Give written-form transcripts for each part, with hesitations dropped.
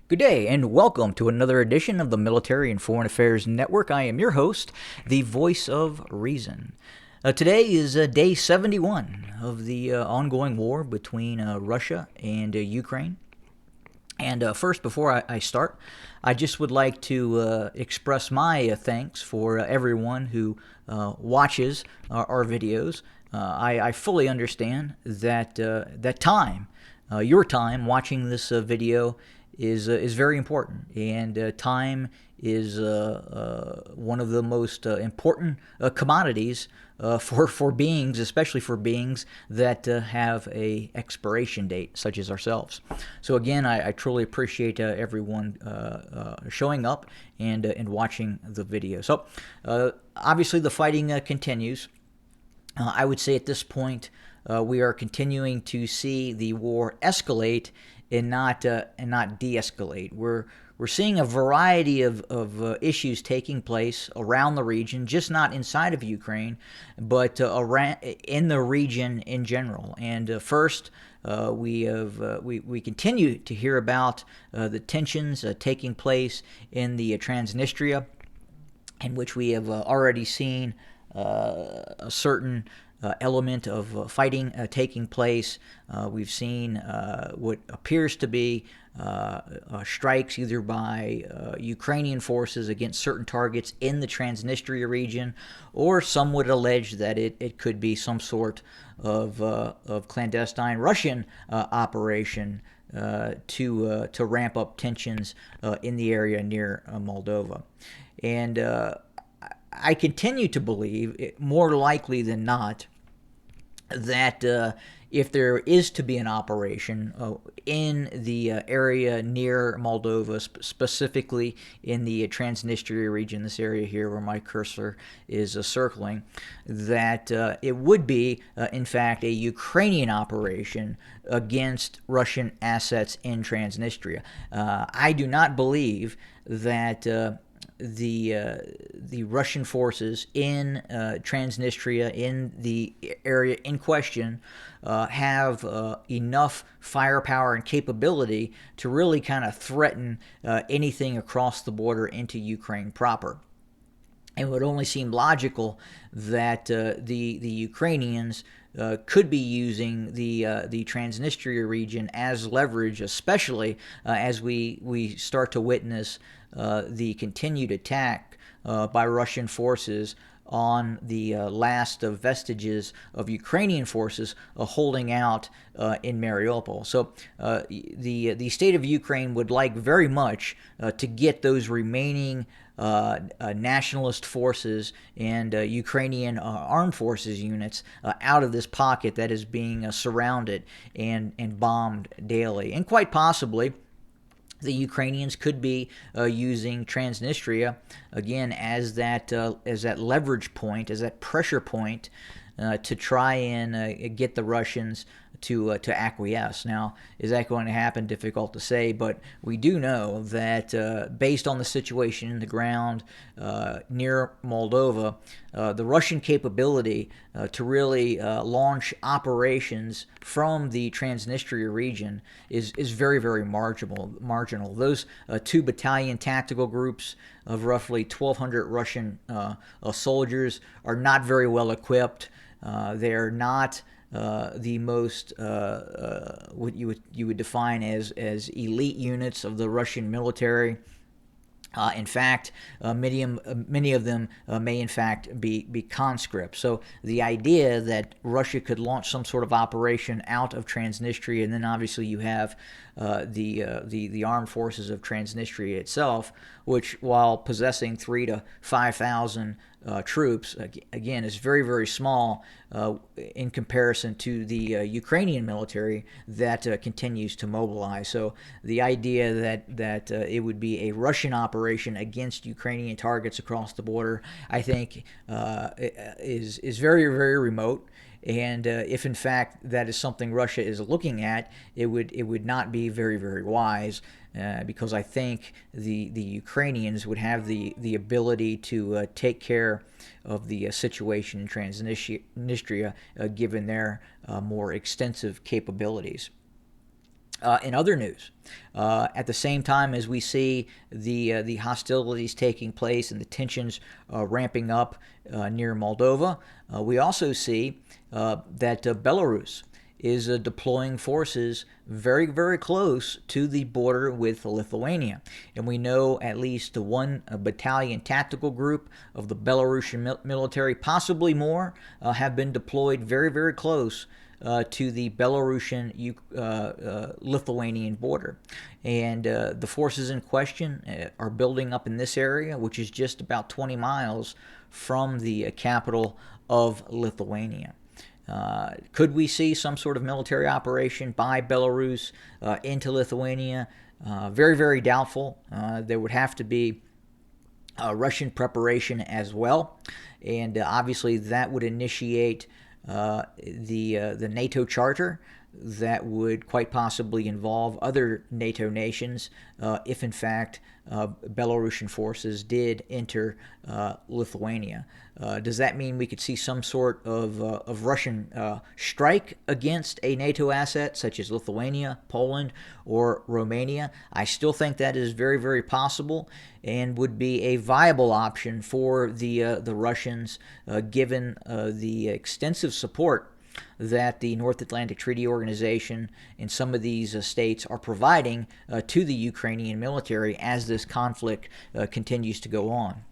Good day, and welcome to another edition of the Military and Foreign Affairs Network. I am your host, the voice of reason. Today is day 71 of the ongoing war between Russia and Ukraine. And first, before I start, I just would like to express my thanks for everyone who watches our videos. I fully understand that your time watching this video is very important, and time is one of the most important commodities for beings, especially for beings that have a expiration date, such as ourselves. So again, I truly appreciate everyone showing up and watching the video. So obviously the fighting continues. I would say at this point we are continuing to see the war escalate and not de-escalate. We're seeing a variety of issues taking place around the region, just not inside of Ukraine, but around in the region in general. And first, we continue to hear about the tensions taking place in the Transnistria, in which we have already seen a certain element of fighting taking place. We've seen what appears to be strikes either by Ukrainian forces against certain targets in the Transnistria region, or some would allege that it could be some sort of clandestine Russian operation to ramp up tensions in the area near Moldova. And I continue to believe, more likely than not, that if there is to be an operation in the area near Moldova, specifically in the Transnistria region, this area here where my cursor is circling, that it would be, in fact, a Ukrainian operation against Russian assets in Transnistria. I do not believe that the Russian forces in Transnistria, in the area in question, have enough firepower and capability to really kind of threaten anything across the border into Ukraine proper. It would only seem logical that the Ukrainians could be using the Transnistria region as leverage, especially as we start to witness the continued attack by Russian forces on the last vestiges of Ukrainian forces holding out in Mariupol. So the state of Ukraine would like very much to get those remaining nationalist forces and Ukrainian armed forces units out of this pocket that is being surrounded and bombed daily. And quite possibly, the Ukrainians could be using Transnistria again as that leverage point, as that pressure point to try and get the Russians to acquiesce. Now, is that going to happen? Difficult to say, but we do know that based on the situation in the ground near Moldova, the Russian capability to really launch operations from the Transnistria region is very, very marginal. Those 2-battalion tactical groups of roughly 1,200 Russian soldiers are not very well equipped. They're not the most what you would define as elite units of the Russian military. In fact, many of them may in fact be conscripts. So the idea that Russia could launch some sort of operation out of Transnistria, and then obviously you have the armed forces of Transnistria itself, which, while possessing 3,000 to 5,000 troops, again, is very, very small in comparison to the Ukrainian military that continues to mobilize. So the idea that it would be a Russian operation against Ukrainian targets across the border, I think, is very, very remote. And if in fact that is something Russia is looking at, it would not be very, very wise, because I think the Ukrainians would have the ability to take care of the situation in Transnistria, given their more extensive capabilities. In other news, at the same time as we see the hostilities taking place and the tensions ramping up near Moldova, we also see that Belarus is deploying forces very, very close to the border with Lithuania. And we know at least one battalion tactical group of the Belarusian military, possibly more, have been deployed very, very close to the Belarusian-Lithuanian border. And the forces in question are building up in this area, which is just about 20 miles from the capital of Lithuania. Could we see some sort of military operation by Belarus into Lithuania? Very, very doubtful. There would have to be Russian preparation as well. And obviously that would initiate the NATO charter that would quite possibly involve other NATO nations if, in fact, Belarusian forces did enter Lithuania. Does that mean we could see some sort of Russian strike against a NATO asset such as Lithuania, Poland, or Romania? I still think that is very, very possible and would be a viable option for the Russians, given the extensive support that the North Atlantic Treaty Organization and some of these states are providing to the Ukrainian military as this conflict continues to go on.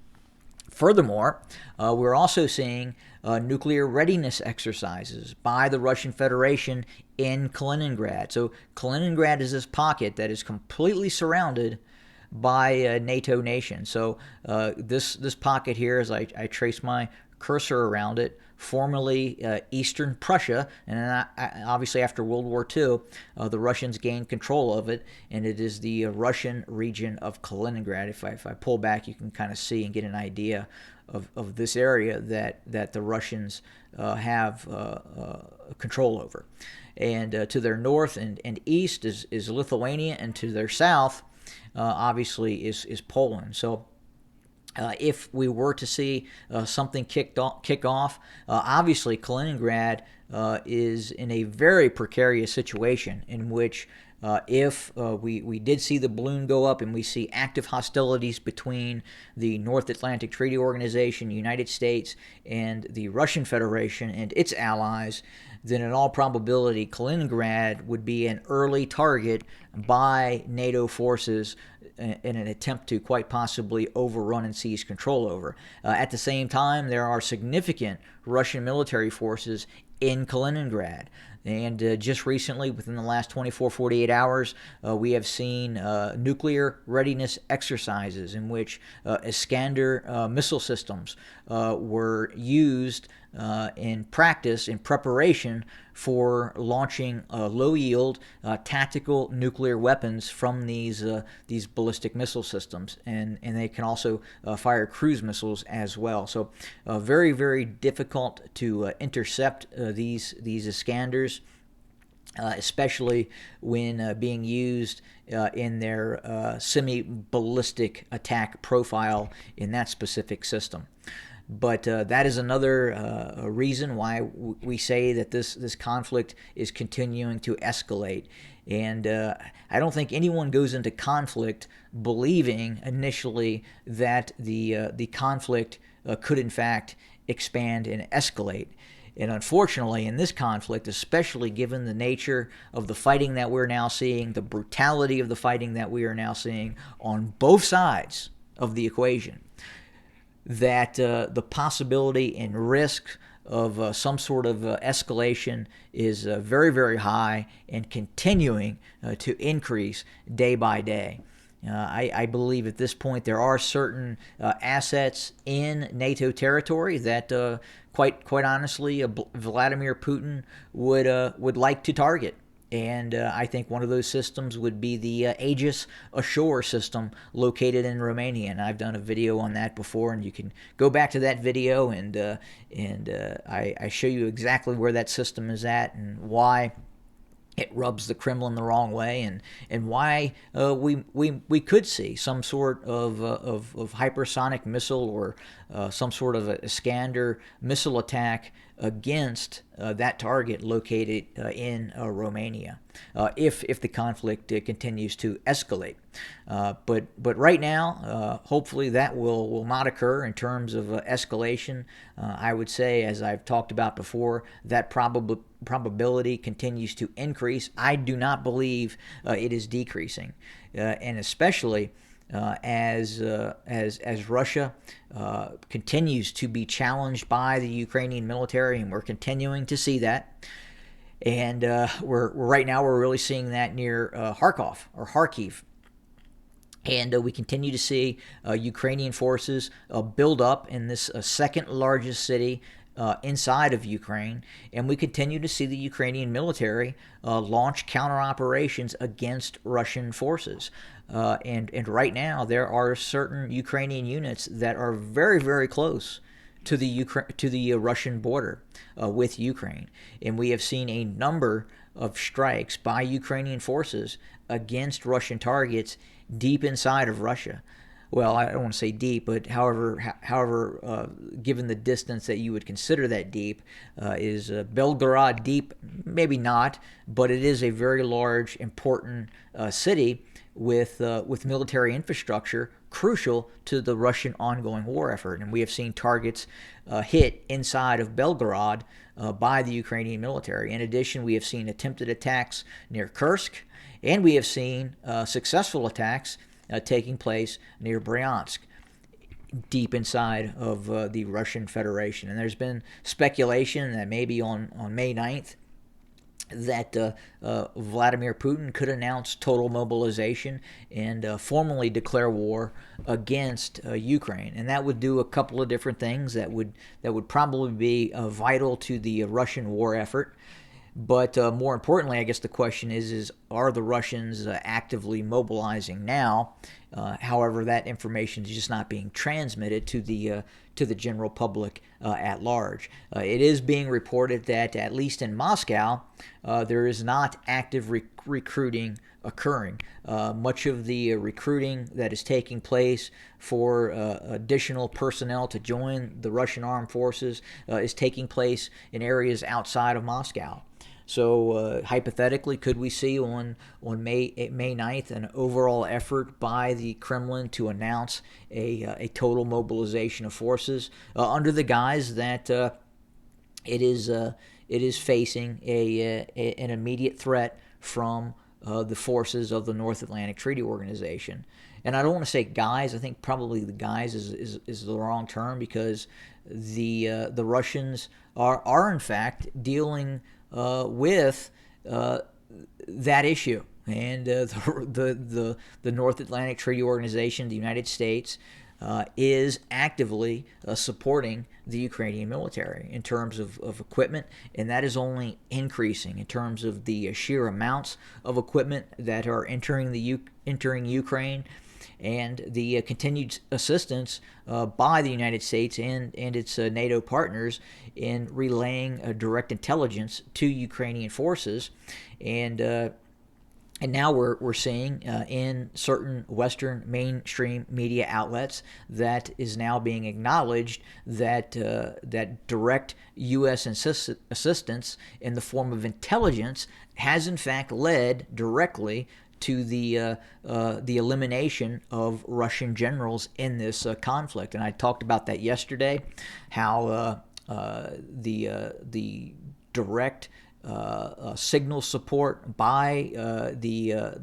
Furthermore, we're also seeing nuclear readiness exercises by the Russian Federation in Kaliningrad. So Kaliningrad is this pocket that is completely surrounded by NATO nations. So this pocket here, as I trace my cursor around it, formerly Eastern Prussia, and then obviously after World War II, the Russians gained control of it, and it is the Russian region of Kaliningrad. If I pull back, you can kind of see and get an idea of this area that the Russians have control over. And to their north and east is Lithuania, and to their south, obviously, is Poland. So if we were to see something kick off, obviously Kaliningrad is in a very precarious situation in which if we did see the balloon go up and we see active hostilities between the North Atlantic Treaty Organization, United States, and the Russian Federation and its allies, then in all probability Kaliningrad would be an early target by NATO forces in an attempt to quite possibly overrun and seize control over. At the same time, there are significant Russian military forces in Kaliningrad. And just recently, within the last 48 hours, we have seen nuclear readiness exercises in which Iskander missile systems were used in practice, in preparation for launching low-yield tactical nuclear weapons from these ballistic missile systems, and they can also fire cruise missiles as well. So very, very difficult to intercept these Iskanders, especially when being used in their semi-ballistic attack profile in that specific system. But that is another reason why we say that this conflict is continuing to escalate. And I don't think anyone goes into conflict believing initially that the conflict could in fact expand and escalate. And unfortunately, in this conflict, especially given the nature of the fighting that we're now seeing, the brutality of the fighting that we are now seeing on both sides of the equation, that the possibility and risk of some sort of escalation is very, very high and continuing to increase day by day. I believe at this point there are certain assets in NATO territory that quite honestly Vladimir Putin would like to target. And I think one of those systems would be the Aegis Ashore system located in Romania. And I've done a video on that before, and you can go back to that video and I show you exactly where that system is at and why it rubs the Kremlin the wrong way, and why we could see some sort of hypersonic missile or some sort of a Iskander missile attack against that target located in Romania, if the conflict continues to escalate. But right now, hopefully that will not occur in terms of escalation. I would say, as I've talked about before, that probability continues to increase. I do not believe it is decreasing, and especially as Russia continues to be challenged by the Ukrainian military, and we're continuing to see that. And right now we're really seeing that near Kharkiv. And we continue to see Ukrainian forces build up in this second largest city inside of Ukraine, and we continue to see the Ukrainian military launch counter operations against Russian forces. And right now, there are certain Ukrainian units that are very, very close to the Russian border with Ukraine, and we have seen a number of strikes by Ukrainian forces against Russian targets deep inside of Russia. Well, I don't want to say deep, but however, given the distance that you would consider that deep, is Belgorod deep? Maybe not, but it is a very large, important city with military infrastructure crucial to the Russian ongoing war effort. And we have seen targets hit inside of Belgorod by the Ukrainian military. In addition, we have seen attempted attacks near Kursk, and we have seen successful attacks taking place near Bryansk, deep inside of the Russian Federation. And there's been speculation that maybe on May 9th that Vladimir Putin could announce total mobilization and formally declare war against Ukraine, and that would do a couple of different things that would probably be vital to the Russian war effort. But more importantly, I guess the question is are the Russians actively mobilizing now? However, that information is just not being transmitted to the general public at large. It is being reported that, at least in Moscow, there is not active recruiting occurring. Much of the recruiting that is taking place for additional personnel to join the Russian armed forces is taking place in areas outside of Moscow. So hypothetically, could we see on May 9th an overall effort by the Kremlin to announce a total mobilization of forces under the guise that it is facing an immediate threat from the forces of the North Atlantic Treaty Organization? And I don't want to say guise. I think probably the guise is the wrong term, because the Russians are in fact dealing with that issue, and the North Atlantic Treaty Organization, the United States, is actively supporting the Ukrainian military in terms of equipment, and that is only increasing in terms of the sheer amounts of equipment that are entering Ukraine, and the continued assistance by the United States and its NATO partners in relaying direct intelligence to Ukrainian forces. And now we're seeing in certain Western mainstream media outlets that is now being acknowledged that direct U.S. assistance in the form of intelligence has in fact led directly to the elimination of Russian generals in this conflict. And I talked about that yesterday, how the direct signal support by the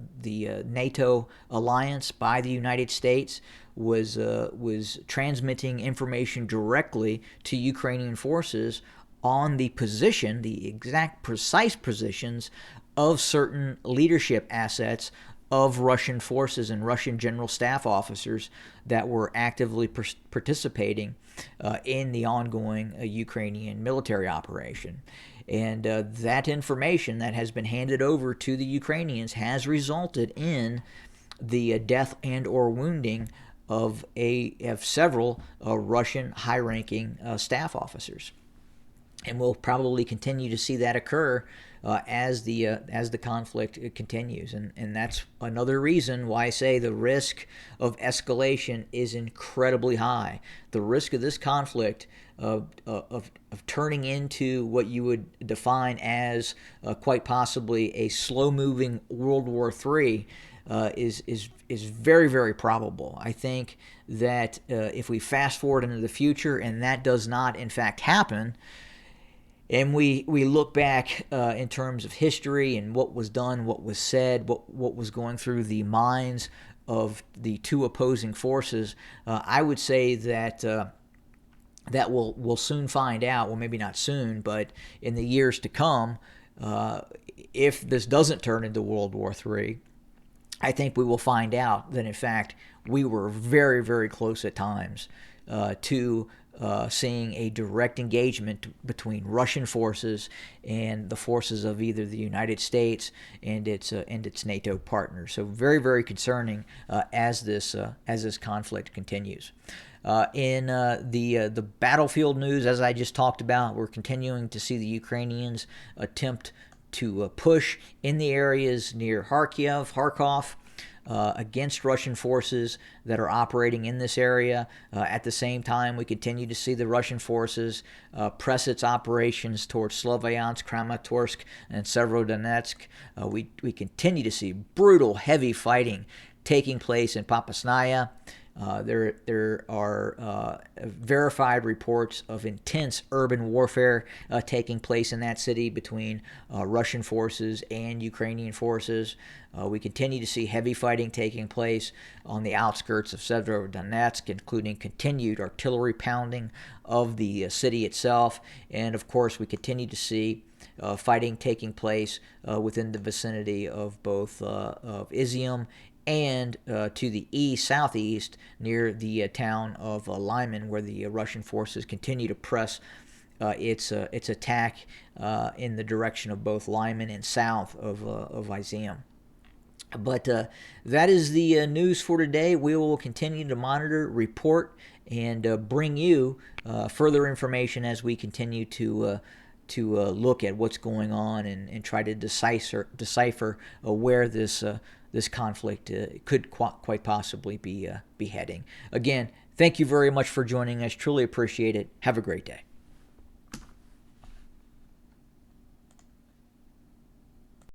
NATO alliance, by the United States, was transmitting information directly to Ukrainian forces on the position, the exact precise positions of certain leadership assets of Russian forces and Russian general staff officers that were actively participating in the ongoing Ukrainian military operation. And that information that has been handed over to the Ukrainians has resulted in the death and or wounding of several Russian high-ranking staff officers. And we'll probably continue to see that occur as the conflict continues, and that's another reason why I say the risk of escalation is incredibly high. The risk of this conflict of turning into what you would define as quite possibly a slow-moving World War III is very, very probable. I think that if we fast forward into the future and that does not in fact happen, and we look back in terms of history and what was done, what was said, what was going through the minds of the two opposing forces, I would say that that we'll soon find out. Well, maybe not soon, but in the years to come, if this doesn't turn into World War III, I think we will find out that in fact we were very, very close at times to seeing a direct engagement between Russian forces and the forces of either the United States and its NATO partners. So very, very concerning as this conflict continues. In the battlefield news, as I just talked about, we're continuing to see the Ukrainians attempt to push in the areas near Kharkov, against Russian forces that are operating in this area. At the same time, we continue to see the Russian forces press its operations towards Slavyansk, Kramatorsk, and Severodonetsk. We continue to see brutal, heavy fighting taking place in Popasnaya. There are verified reports of intense urban warfare taking place in that city between Russian forces and Ukrainian forces. We continue to see heavy fighting taking place on the outskirts of Severodonetsk, including continued artillery pounding of the city itself. And of course, we continue to see fighting taking place within the vicinity of both of Izium and to the southeast near the town of Lyman, where the Russian forces continue to press its attack in the direction of both Lyman and south of Izium. But that is the news for today. We will continue to monitor, report, and bring you further information as we continue to look at what's going on and try to decipher where this conflict could quite possibly be heading. Again, thank you very much for joining us. Truly appreciate it. Have a great day.